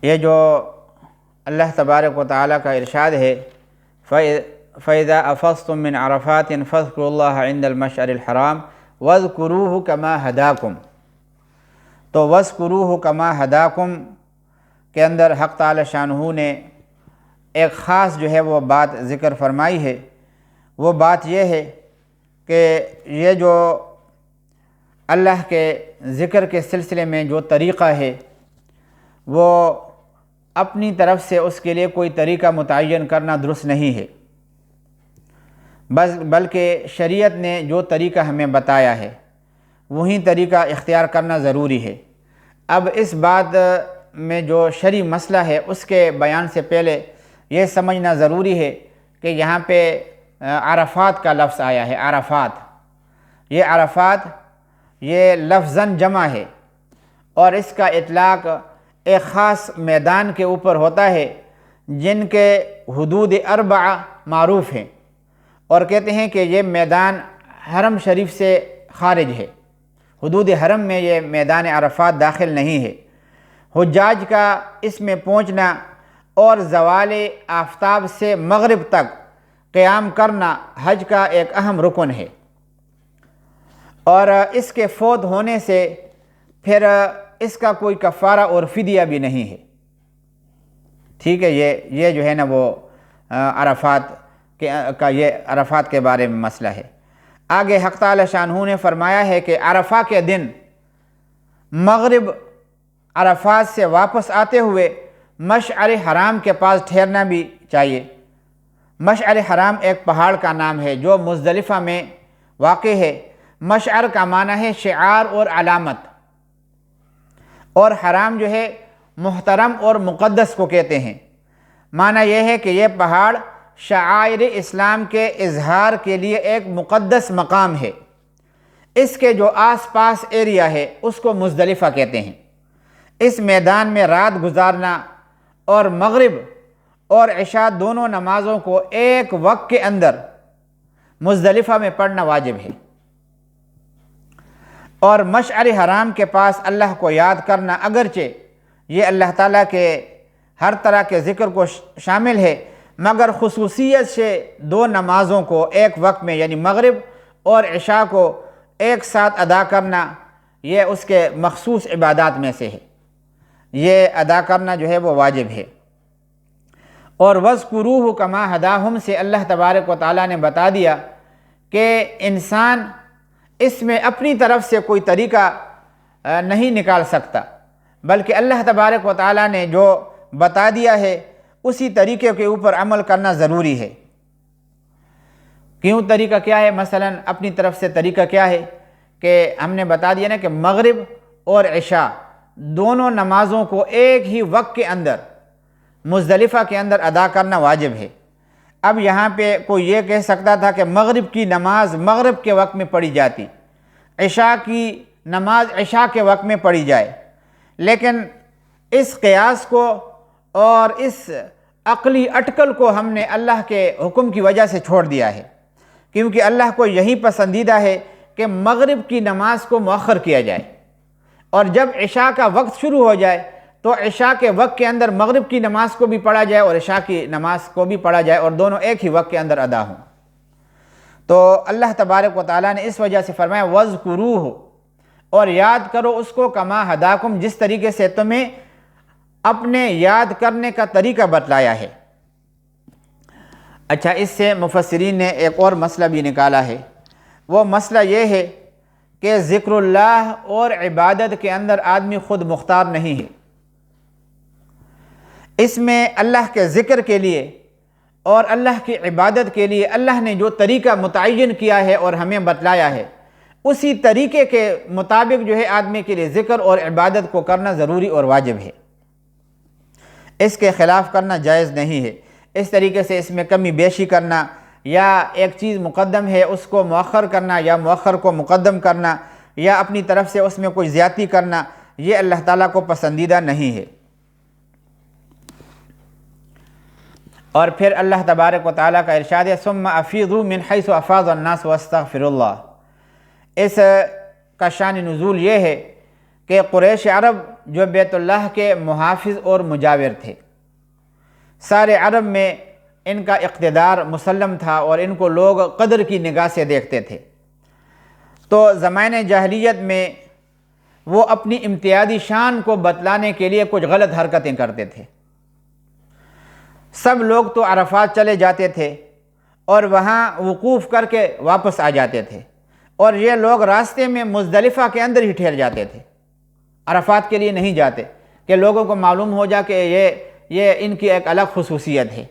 یہ جو اللہ تبارک و تعالیٰ کا ارشاد ہے فَإِذَا أَفَضْتُم مِّنْ عَرَفَاتٍ فاذكروا اللَّهَ عِندَ الْمَشْعَرِ الْحَرَامِ وَاذْكُرُوهُ كَمَا هَدَاكُمْ، تو وَاذْكُرُوهُ كَمَا هَدَاكُمْ کے اندر حق تعالی شانہ نے ایک خاص جو ہے وہ بات ذکر فرمائی ہے۔ وہ بات یہ ہے کہ یہ جو اللہ کے ذکر کے سلسلے میں جو طریقہ ہے وہ اپنی طرف سے اس کے لیے کوئی طریقہ متعین کرنا درست نہیں ہے، بلکہ شریعت نے جو طریقہ ہمیں بتایا ہے وہی طریقہ اختیار کرنا ضروری ہے۔ اب اس بات میں جو شرعی مسئلہ ہے اس کے بیان سے پہلے یہ سمجھنا ضروری ہے کہ یہاں پہ عرفات کا لفظ آیا ہے۔ عرفات یہ لفظاً جمع ہے اور اس کا اطلاق ایک خاص میدان کے اوپر ہوتا ہے جن کے حدود 4 معروف ہیں، اور کہتے ہیں کہ یہ میدان حرم شریف سے خارج ہے، حدود حرم میں یہ میدان عرفات داخل نہیں ہے۔ حجاج کا اس میں پہنچنا اور زوال آفتاب سے مغرب تک قیام کرنا حج کا ایک اہم رکن ہے، اور اس کے فوت ہونے سے پھر اس کا کوئی کفارہ اور فدیہ بھی نہیں ہے۔ ٹھیک ہے، یہ جو ہے نا وہ عرفات کے بارے میں مسئلہ ہے۔ آگے حق تعالی شانہ نے فرمایا ہے کہ عرفہ کے دن مغرب عرفات سے واپس آتے ہوئے مشعر حرام کے پاس ٹھہرنا بھی چاہیے۔ مشعر حرام ایک پہاڑ کا نام ہے جو مزدلفہ میں واقع ہے۔ مشعر کا معنی ہے شعار اور علامت، اور حرام جو ہے محترم اور مقدس کو کہتے ہیں۔ معنی یہ ہے کہ یہ پہاڑ شعائر اسلام کے اظہار کے لیے ایک مقدس مقام ہے۔ اس کے جو آس پاس ایریا ہے اس کو مزدلفہ کہتے ہیں۔ اس میدان میں رات گزارنا اور مغرب اور عشاء دونوں نمازوں کو ایک وقت کے اندر مزدلفہ میں پڑھنا واجب ہے، اور مشعر حرام کے پاس اللہ کو یاد کرنا اگرچہ یہ اللہ تعالیٰ کے ہر طرح کے ذکر کو شامل ہے، مگر خصوصیت سے 2 نمازوں کو ایک وقت میں یعنی مغرب اور عشاء کو ایک ساتھ ادا کرنا یہ اس کے مخصوص عبادات میں سے ہے، یہ ادا کرنا جو ہے وہ واجب ہے۔ اور وَاذْكُرُوهُ كَمَا هَدَاهُمْ سے اللہ تبارک و تعالیٰ نے بتا دیا کہ انسان اس میں اپنی طرف سے کوئی طریقہ نہیں نکال سکتا، بلکہ اللہ تبارک و تعالیٰ نے جو بتا دیا ہے اسی طریقے کے اوپر عمل کرنا ضروری ہے۔ کیوں طریقہ کیا ہے؟ مثلا اپنی طرف سے طریقہ کیا ہے کہ ہم نے بتا دیا نا کہ مغرب اور عشاء دونوں نمازوں کو ایک ہی وقت کے اندر مزدلفہ کے اندر ادا کرنا واجب ہے۔ اب یہاں پہ کوئی یہ کہہ سکتا تھا کہ مغرب کی نماز مغرب کے وقت میں پڑھی جاتی، عشاء کی نماز عشاء کے وقت میں پڑھی جائے، لیکن اس قیاس کو اور اس عقلی اٹکل کو ہم نے اللہ کے حکم کی وجہ سے چھوڑ دیا ہے، کیونکہ اللہ کو یہی پسندیدہ ہے کہ مغرب کی نماز کو مؤخر کیا جائے، اور جب عشاء کا وقت شروع ہو جائے تو عشاء کے وقت کے اندر مغرب کی نماز کو بھی پڑھا جائے اور عشاء کی نماز کو بھی پڑھا جائے، اور دونوں ایک ہی وقت کے اندر ادا ہوں۔ تو اللہ تبارک و تعالیٰ نے اس وجہ سے فرمایا وَاذْكُرُوهُ، اور یاد کرو اس کو کما ہداکم، جس طریقے سے تمہیں اپنے یاد کرنے کا طریقہ بتلایا ہے۔ اچھا، اس سے مفسرین نے ایک اور مسئلہ بھی نکالا ہے۔ وہ مسئلہ یہ ہے کہ ذکر اللہ اور عبادت کے اندر آدمی خود مختار نہیں ہے۔ اس میں اللہ کے ذکر کے لیے اور اللہ کی عبادت کے لیے اللہ نے جو طریقہ متعین کیا ہے اور ہمیں بتلایا ہے اسی طریقے کے مطابق جو ہے آدمی کے لیے ذکر اور عبادت کو کرنا ضروری اور واجب ہے۔ اس کے خلاف کرنا جائز نہیں ہے۔ اس طریقے سے اس میں کمی بیشی کرنا یا ایک چیز مقدم ہے اس کو مؤخر کرنا یا مؤخر کو مقدم کرنا یا اپنی طرف سے اس میں کوئی زیادتی کرنا، یہ اللہ تعالیٰ کو پسندیدہ نہیں ہے۔ اور پھر اللہ تبارک و تعالیٰ کا ارشاد ہے ثم افیضوا من حیث افاض الناس واستغفروا اللہ۔ اس کا شان نزول یہ ہے کہ قریش عرب جو بیت اللہ کے محافظ اور مجاور تھے، سارے عرب میں ان کا اقتدار مسلم تھا اور ان کو لوگ قدر کی نگاہ سے دیکھتے تھے۔ تو زمانہ جاہلیت میں وہ اپنی امتیازی شان کو بتلانے کے لیے کچھ غلط حرکتیں کرتے تھے۔ سب لوگ تو عرفات چلے جاتے تھے اور وہاں وقوف کر کے واپس آ جاتے تھے، اور یہ لوگ راستے میں مزدلفہ کے اندر ہی ٹھہر جاتے تھے، عرفات کے لیے نہیں جاتے، کہ لوگوں کو معلوم ہو جا کہ یہ ان کی ایک الگ خصوصیت ہے،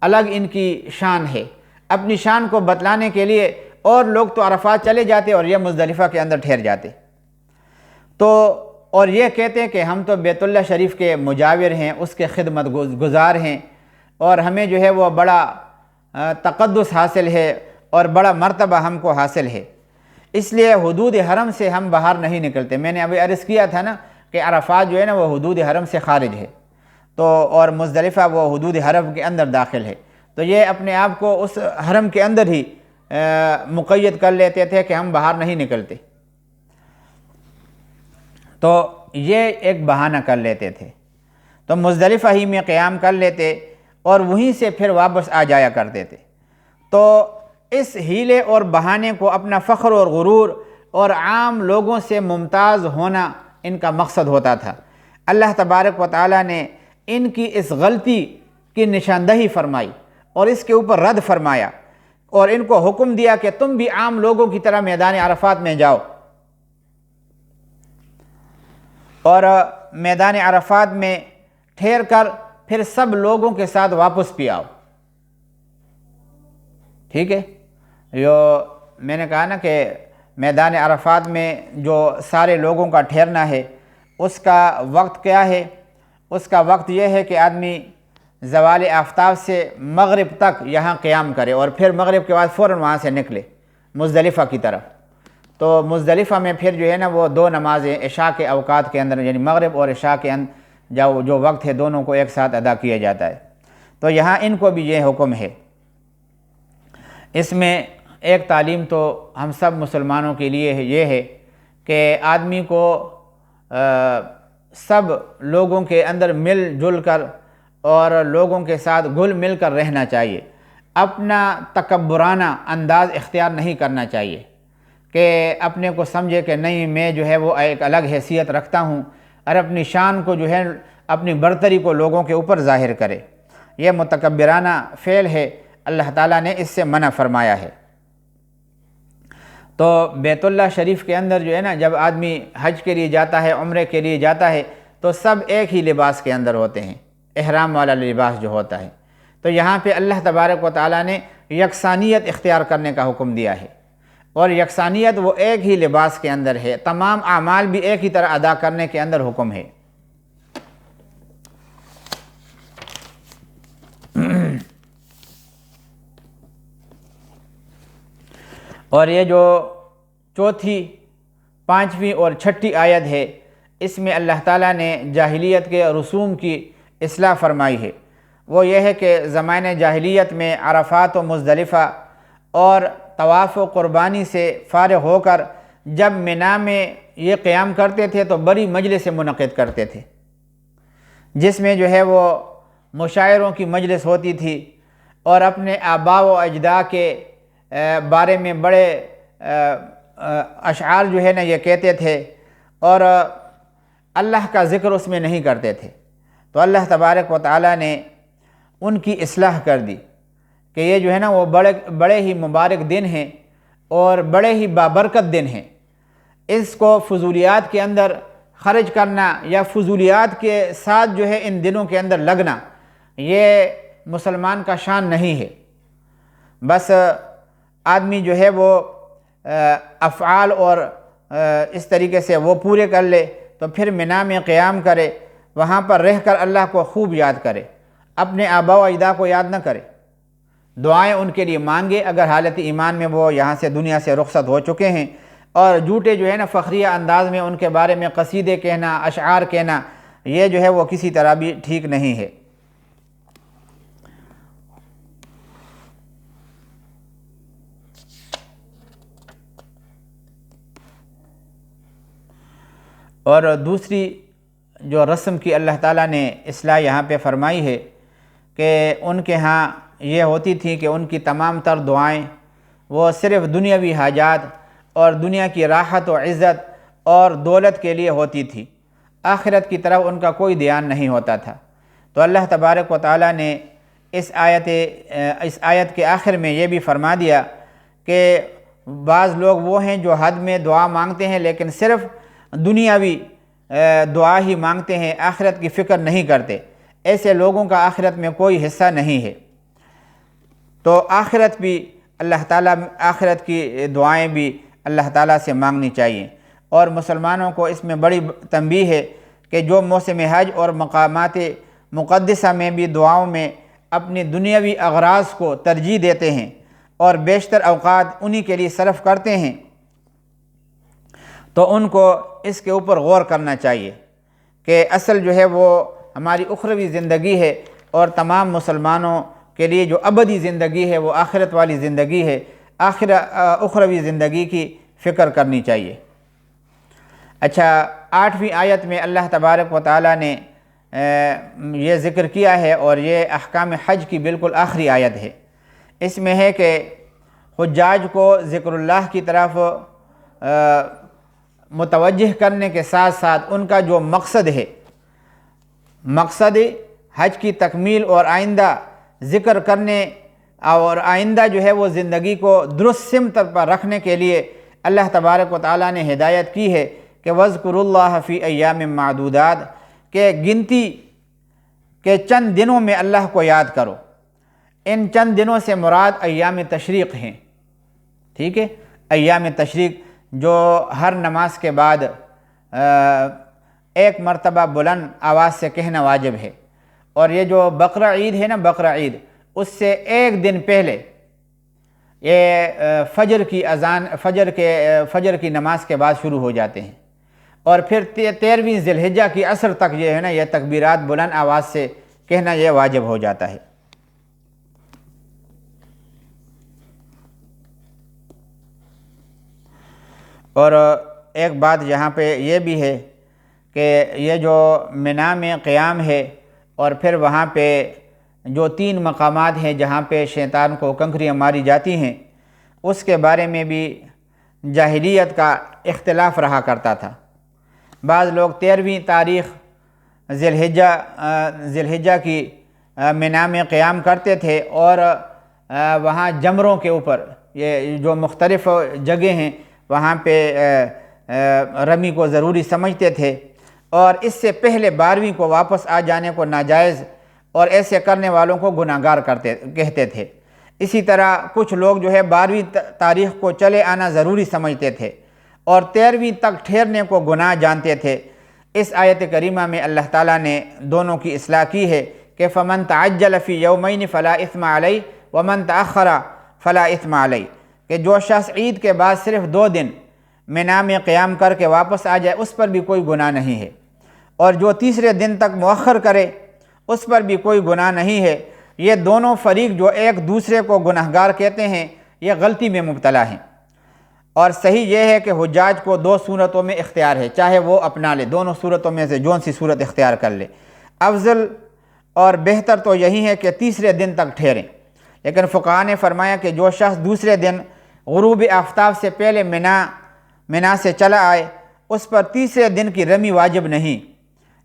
الگ ان کی شان ہے۔ اپنی شان کو بتلانے کے لیے اور لوگ تو عرفات چلے جاتے اور یہ مزدلفہ کے اندر ٹھہر جاتے، تو اور یہ کہتے ہیں کہ ہم تو بیت اللہ شریف کے مجاور ہیں، اس کے خدمت گزار ہیں، اور ہمیں جو ہے وہ بڑا تقدس حاصل ہے اور بڑا مرتبہ ہم کو حاصل ہے، اس لیے حدود حرم سے ہم باہر نہیں نکلتے۔ میں نے ابھی عرض کیا تھا نا کہ عرفات جو ہے نا وہ حدود حرم سے خارج ہے، تو اور مزدلفہ وہ حدود حرم کے اندر داخل ہے، تو یہ اپنے آپ کو اس حرم کے اندر ہی مقید کر لیتے تھے کہ ہم باہر نہیں نکلتے، تو یہ ایک بہانہ کر لیتے تھے، تو مزدلفہ ہی میں قیام کر لیتے اور وہیں سے پھر واپس آ جایا کرتے تھے۔ تو اس ہیلے اور بہانے کو اپنا فخر اور غرور اور عام لوگوں سے ممتاز ہونا ان کا مقصد ہوتا تھا۔ اللہ تبارک و تعالیٰ نے ان کی اس غلطی کی نشاندہی فرمائی اور اس کے اوپر رد فرمایا، اور ان کو حکم دیا کہ تم بھی عام لوگوں کی طرح میدان عرفات میں جاؤ، اور میدان عرفات میں ٹھہر کر پھر سب لوگوں کے ساتھ واپس بھی آؤ۔ ٹھیک ہے، میں نے کہا نا کہ میدان عرفات میں جو سارے لوگوں کا ٹھہرنا ہے، اس کا وقت کیا ہے؟ اس کا وقت یہ ہے کہ آدمی زوال آفتاب سے مغرب تک یہاں قیام کرے اور پھر مغرب کے بعد فوراً وہاں سے نکلے مزدلفہ کی طرف۔ تو مزدلفہ میں پھر جو ہے نا وہ دو نمازیں عشاء کے اوقات کے اندر، یعنی مغرب اور عشاء کے اندر جو وقت ہے دونوں کو ایک ساتھ ادا کیا جاتا ہے۔ تو یہاں ان کو بھی یہ حکم ہے۔ اس میں ایک تعلیم تو ہم سب مسلمانوں کے لیے یہ ہے کہ آدمی کو سب لوگوں کے اندر مل جل کر اور لوگوں کے ساتھ گھل مل کر رہنا چاہیے، اپنا تکبرانہ انداز اختیار نہیں کرنا چاہیے کہ اپنے کو سمجھے کہ نہیں میں جو ہے وہ ایک الگ حیثیت رکھتا ہوں، اور اپنی شان کو جو ہے اپنی برتری کو لوگوں کے اوپر ظاہر کرے۔ یہ متکبرانہ فعل ہے، اللہ تعالیٰ نے اس سے منع فرمایا ہے۔ تو بیت اللہ شریف کے اندر جو ہے نا جب آدمی حج کے لیے جاتا ہے، عمرے کے لیے جاتا ہے، تو سب ایک ہی لباس کے اندر ہوتے ہیں، احرام والا لباس جو ہوتا ہے۔ تو یہاں پہ اللہ تبارک و تعالیٰ نے یکسانیت اختیار کرنے کا حکم دیا ہے، اور یکسانیت وہ ایک ہی لباس کے اندر ہے، تمام اعمال بھی ایک ہی طرح ادا کرنے کے اندر حکم ہے۔ اور یہ جو چوتھی، پانچویں اور چھٹی آیت ہے، اس میں اللہ تعالیٰ نے جاہلیت کے رسوم کی اصلاح فرمائی ہے۔ وہ یہ ہے کہ زمانہ جاہلیت میں عرفات و مزدلفہ اور طواف و قربانی سے فارغ ہو کر جب منا میں یہ قیام کرتے تھے تو بڑی مجلس منعقد کرتے تھے، جس میں جو ہے وہ مشاعروں کی مجلس ہوتی تھی، اور اپنے آباء و اجداد کے بارے میں بڑے اشعار جو ہے نا یہ کہتے تھے، اور اللہ کا ذکر اس میں نہیں کرتے تھے۔ تو اللہ تبارک و تعالیٰ نے ان کی اصلاح کر دی کہ یہ جو ہے نا وہ بڑے ہی مبارک دن ہیں اور بڑے ہی بابرکت دن ہیں، اس کو فضولیات کے اندر خرچ کرنا یا فضولیات کے ساتھ جو ہے ان دنوں کے اندر لگنا، یہ مسلمان کا شان نہیں ہے۔ بس آدمی جو ہے وہ افعال اور اس طریقے سے وہ پورے کر لے، تو پھر منا میں قیام کرے، وہاں پر رہ کر اللہ کو خوب یاد کرے، اپنے آباء و اجداد کو یاد نہ کرے، دعائیں ان کے لیے مانگے اگر حالت ایمان میں وہ یہاں سے دنیا سے رخصت ہو چکے ہیں، اور جھوٹے جو ہے نا فخریہ انداز میں ان کے بارے میں قصیدے کہنا، اشعار کہنا، یہ جو ہے وہ کسی طرح بھی ٹھیک نہیں ہے۔ اور دوسری جو رسم کی اللہ تعالیٰ نے اصلاح یہاں پہ فرمائی ہے کہ ان کے ہاں یہ ہوتی تھی کہ ان کی تمام تر دعائیں وہ صرف دنیاوی حاجات اور دنیا کی راحت و عزت اور دولت کے لیے ہوتی تھی، آخرت کی طرف ان کا کوئی دھیان نہیں ہوتا تھا۔ تو اللہ تبارک و تعالیٰ نے اس آیت کے آخر میں یہ بھی فرما دیا کہ بعض لوگ وہ ہیں جو حد میں دعا مانگتے ہیں لیکن صرف دنیاوی دعا ہی مانگتے ہیں، آخرت کی فکر نہیں کرتے، ایسے لوگوں کا آخرت میں کوئی حصہ نہیں ہے۔ تو آخرت بھی اللہ تعالیٰ، آخرت کی دعائیں بھی اللہ تعالیٰ سے مانگنی چاہیے، اور مسلمانوں کو اس میں بڑی تنبیہ ہے کہ جو موسم حج اور مقامات مقدسہ میں بھی دعاؤں میں اپنی دنیاوی اغراض کو ترجیح دیتے ہیں اور بیشتر اوقات انہی کے لیے صرف کرتے ہیں، تو ان کو اس کے اوپر غور کرنا چاہیے کہ اصل جو ہے وہ ہماری اخروی زندگی ہے، اور تمام مسلمانوں کے لیے جو ابدی زندگی ہے وہ آخرت والی زندگی ہے، اخروی زندگی کی فکر کرنی چاہیے۔ اچھا، 8ویں آیت میں اللہ تبارک و تعالیٰ نے یہ ذکر کیا ہے، اور یہ احکام حج کی بالکل آخری آیت ہے۔ اس میں ہے کہ حجاج کو ذکر اللہ کی طرف متوجہ کرنے کے ساتھ ساتھ ان کا جو مقصد ہے، مقصد حج کی تکمیل اور آئندہ ذکر کرنے، اور آئندہ جو ہے وہ زندگی کو درست سمت پر رکھنے کے لیے اللہ تبارک و تعالیٰ نے ہدایت کی ہے کہ وَاذْكُرُوا اللَّهَ فِي أَيَّامٍ مَّعْدُودَاتٍ، کہ گنتی کے چند دنوں میں اللہ کو یاد کرو۔ ان چند دنوں سے مراد ایام تشریق ہیں، ٹھیک ہے، ایام تشریق جو ہر نماز کے بعد ایک مرتبہ بلند آواز سے کہنا واجب ہے، اور یہ جو بقرہ عید ہے نا، بقرہ عید، اس سے ایک دن پہلے یہ فجر کی نماز کے بعد شروع ہو جاتے ہیں، اور پھر 13ویں ذی الحجہ کی عصر تک یہ ہے نا، یہ تکبیرات بلند آواز سے کہنا یہ واجب ہو جاتا ہے۔ اور ایک بات یہاں پہ یہ بھی ہے کہ یہ جو منا میں قیام ہے، اور پھر وہاں پہ جو 3 مقامات ہیں جہاں پہ شیطان کو کنکریاں ماری جاتی ہیں، اس کے بارے میں بھی جاہلیت کا اختلاف رہا کرتا تھا۔ بعض لوگ 13ویں تاریخ ذی الحجہ کی منا میں قیام کرتے تھے، اور وہاں جمروں کے اوپر، یہ جو مختلف جگہ ہیں وہاں پہ رمی کو ضروری سمجھتے تھے، اور اس سے پہلے 12ویں کو واپس آ جانے کو ناجائز اور ایسے کرنے والوں کو گناہ گار کہتے تھے۔ اسی طرح کچھ لوگ جو ہے 12ویں تاریخ کو چلے آنا ضروری سمجھتے تھے اور 13ویں تک ٹھہرنے کو گناہ جانتے تھے۔ اس آیت کریمہ میں اللہ تعالیٰ نے دونوں کی اصلاح کی ہے کہ فَمَن تَعَجَّلَ فِي يَوْمَيْنِ فَلَا إِثْمَ عَلَيْهِ وَمَن تَأَخَّرَ فَلَا إِثْمَ عَلَيْهِ، کہ جو شخص عید کے بعد صرف 2 دن منا میں قیام کر کے واپس آ جائے اس پر بھی کوئی گناہ نہیں ہے، اور جو تیسرے دن تک مؤخر کرے اس پر بھی کوئی گناہ نہیں ہے۔ یہ دونوں فریق جو ایک دوسرے کو گناہگار کہتے ہیں یہ غلطی میں مبتلا ہیں، اور صحیح یہ ہے کہ حجاج کو 2 صورتوں میں اختیار ہے، چاہے وہ اپنا لے، دونوں صورتوں میں سے جون سی صورت اختیار کر لے۔ افضل اور بہتر تو یہی ہے کہ تیسرے دن تک ٹھہریں، لیکن فقہاء نے فرمایا کہ جو شخص دوسرے دن غروب آفتاب سے پہلے منا سے چلا آئے اس پر تیسرے دن کی رمی واجب نہیں،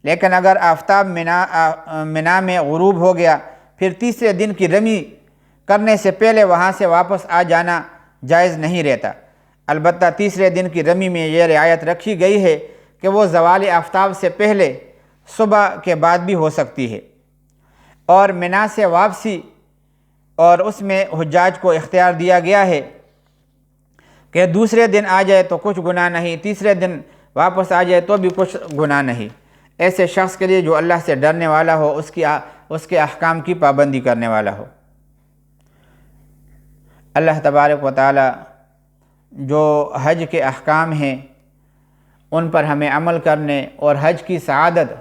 لیکن اگر آفتاب منا میں غروب ہو گیا پھر تیسرے دن کی رمی کرنے سے پہلے وہاں سے واپس آ جانا جائز نہیں رہتا۔ البتہ تیسرے دن کی رمی میں یہ رعایت رکھی گئی ہے کہ وہ زوال آفتاب سے پہلے صبح کے بعد بھی ہو سکتی ہے، اور منا سے واپسی اور اس میں حجاج کو اختیار دیا گیا ہے کہ دوسرے دن آ جائے تو کچھ گناہ نہیں، تیسرے دن واپس آ جائے تو بھی کچھ گناہ نہیں۔ ایسے شخص کے لیے جو اللہ سے ڈرنے والا ہو، اس کے احکام کی پابندی کرنے والا ہو۔ اللہ تبارک و تعالی جو حج کے احکام ہیں ان پر ہمیں عمل کرنے اور حج کی سعادت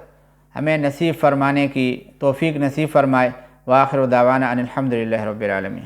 ہمیں نصیب فرمانے کی توفیق نصیب فرمائے۔ وآخر دعوانا ان الحمد للہ رب العالمین۔